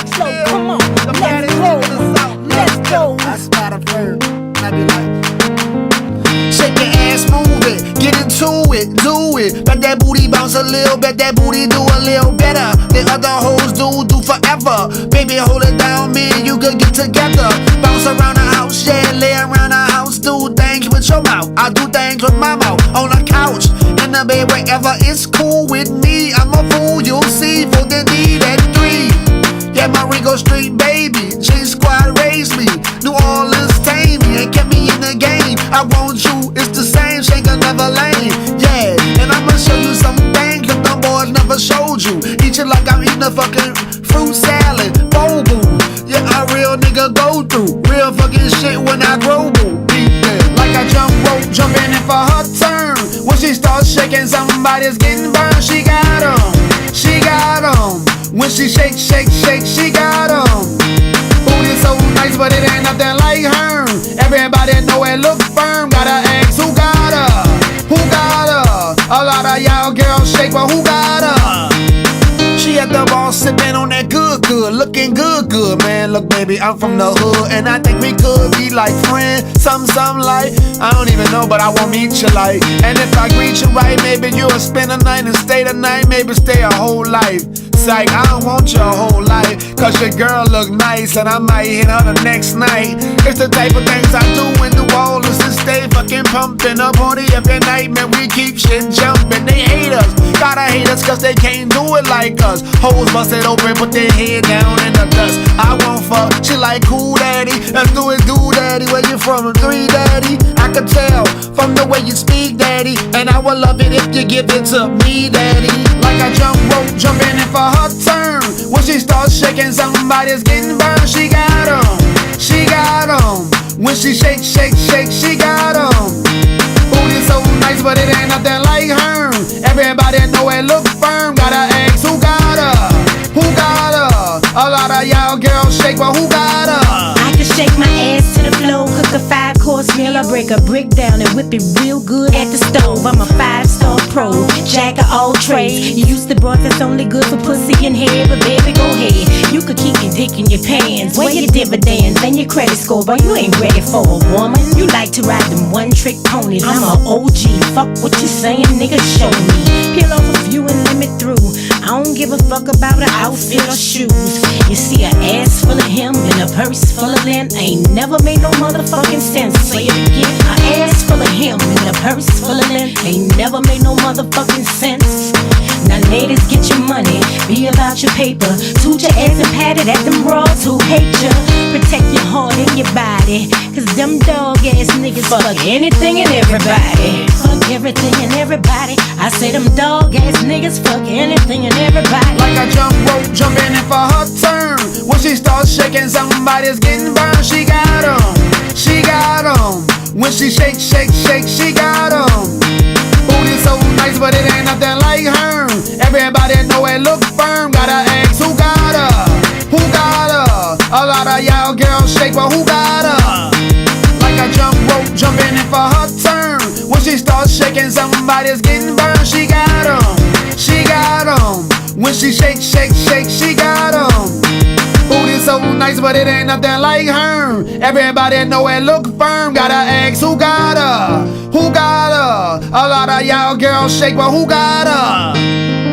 So come on, let's roll. Let's go. I spot a bird, and I be like, shake your ass, move it, get into it, do it. Bet that booty bounce a little, bet that booty do a little better than other hoes do forever. Baby, hold it down, man, you could get together. Bounce around the house, yeah, lay around the house. Do things with your mouth, I do things with my mouth. On the couch, in the bed, wherever, it's cool with me. I'm a fool, you'll see, for the D at 3. Yeah, my Rico Street baby, G Squad raised me. New Orleans tame me and kept me in the game. I want you, it's the same, shake another lane. Yeah, and I'ma show you some things that them boys never showed you. Eat it like I'm eating a fucking fruit salad. Bobo, yeah, a real nigga go through real fucking shit when I grow boo. Like I jump rope, jumping in for her turn. When she starts shaking, somebody's getting burned. She got 'em, she got 'em. When she shake, shake, shake, she got 'em. Booty so nice, but it ain't nothing like her. Everybody know it look firm. Gotta ask who got her, who got her. A lot of y'all girls shake, but who got her? She at the bar sipping on that good, looking good, man. Look, baby, I'm from the hood, and I think we could be like friends. Something like, I don't even know, but I won't meet you like. And if I greet you right, maybe you'll spend a night and stay the night, maybe stay a whole life. Psych, I don't want your whole life, cause your girl look nice, and I might hit her the next night. It's the type of things I do in New Orleans and stay fucking pumping. Up on the every night, man, we keep shit jumping. They hate us, gotta hate us, cause they can't do it like us. Hoes bust it open, put their head down in the dust. I won't fuck, she like cool daddy. Let's do it, do daddy. Where you from? 3 daddy. I could tell from the way you speak, daddy, and I would love it if you give it to me, daddy. Like I jump rope, jumping in for her turn. When she starts shaking, somebody's getting burned. She got 'em, she got 'em. When she shake, shake, shake, she got 'em. Booty so nice, but it ain't nothing like her. Everybody know it look firm. Gotta ask who got her, who got her. A lot of y'all girls shake, but who got her? I can shake my ass to the floor, cook a 5-course meal. I break a brick down and whip it real good at the stove. I'm a 5-star pro, jack of all trades. You used to broad that's only good for pussy and head, but baby, go ahead. You could keep your dick in your pants, weigh your dividends and your credit score, but you ain't ready for a woman. You like to ride them one-trick ponies. I'm a OG, fuck what you saying, nigga, show me. Peel off a few and let me through. I don't give a fuck about an outfit or shoes. You see an ass full of him and a purse full of them ain't never made no motherfucking sense. Say it again. An ass full of him and a purse full of them ain't never made no motherfucking sense. Now ladies, get your money, be about your paper. Toot your ass and pat it at them bras who hate ya. Protect your heart and your body, cause them dog ass niggas fuck anything and everybody. Fuck everything and everybody. I say them dog ass niggas fuck anything and everybody. Like I jump rope, jumping in for her turn. When she starts shaking, somebody's getting burned. She got 'em, she got 'em. When she shake, shake, shake, she got 'em. Booty so nice, but it ain't nothing like her. Everybody know it look firm. Gotta ask who got her, who got her. A lot of y'all girls shake, but who got her? Like I jump rope, jumping in for her turn. When she starts shaking, somebody's getting burned. She got 'em, she got 'em. When she shake, shake, shake, she got 'em. Booty so nice, but it ain't nothing like her. Everybody know it look firm. Gotta ask who got her, who got her. A lot of y'all girls shake, but who got her?